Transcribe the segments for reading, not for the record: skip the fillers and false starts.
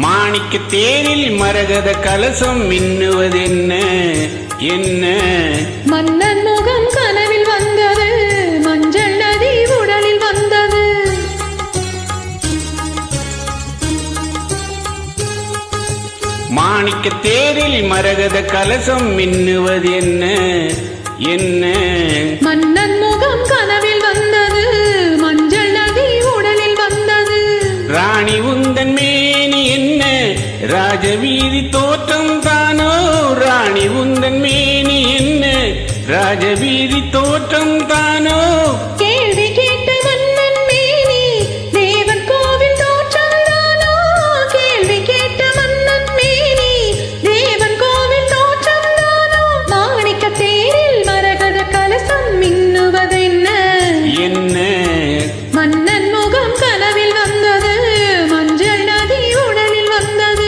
மாணிக்க தேரில் மரகத கலசம் மின்னுவதென்ன என்ன? மன்னன் முகம் கனவில் வந்தது, மஞ்சள் நதி உடலில் வந்தது. மாணிக்க தேரில் மரகத கலசம் மின்னுவதென்ன என்ன? மன்னன் முகம் கனவில் வந்தது, மஞ்சள் நதி உடலில் வந்தது. ராணி உந்தன் மேனி என்ன ராஜவீதி தோற்றம் தானோ? ராணி உந்தன் மேனி என்ன ராஜவீதி தோற்றம் தானோ? கேள்வி கேட்ட மன்னன் மேனி தேவன் கோவில் தோற்றம் தானோ? கேள்வி கேட்ட மன்னன் மேனி தேவன் கோவில் தோற்றம் தானோ? மாணிக்க தேரில் மரகத கலசம் மின்னுவதென்ன என்ன? மன்னன் முகம் கனவில் வந்தது, மஞ்சள் நதி உடலில் வந்தது.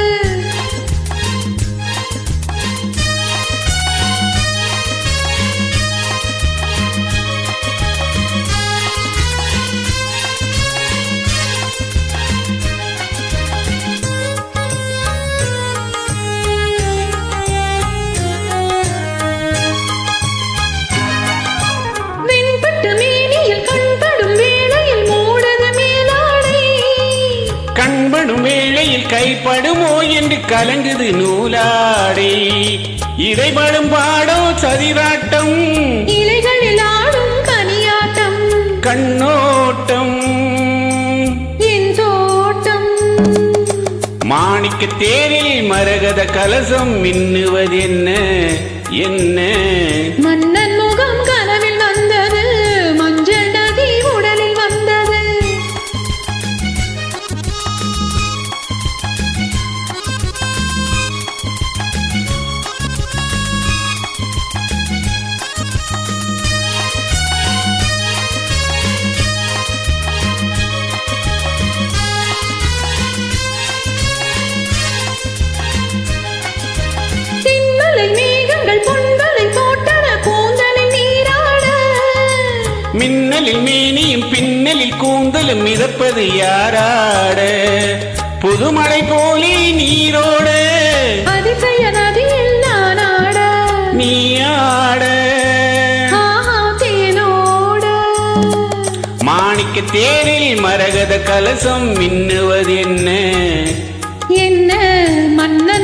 வெண்பட்டு மேனியில் கண்படும் வேளையில் மூடது மேலாடை. கண்படும் வேளையில் கைப்படுமோ என்று கலங்குது நூலாடை. இடைபடும் பாடோ சதிராட்டம், இலைகளில் ஆடும் கனியாட்டம். கண்ணோட்டம் என் தோட்டம். மாணிக்க தேரில் மரகத கலசம் மின்னுவதென்ன என்ன? மன்னன் முகம் கனவில் வந்தது, மஞ்சள் நதி உடலில் வந்தது. தின்னலை மேகங்கள் பொன்வலை போட்டன கூந்தலில் நீராட. மின்னலில் மேனியும் பின்னலில் கூந்தலும் மிதப்பது யாராட? புதுமழை போலே நீரோட அதிசய நதியில் நான் ஆட. நீயாட. ஆஹா தேனோட. மாணிக்க தேரில் மரகத கலசம் மின்னுவதென்ன என்ன? மன்னன்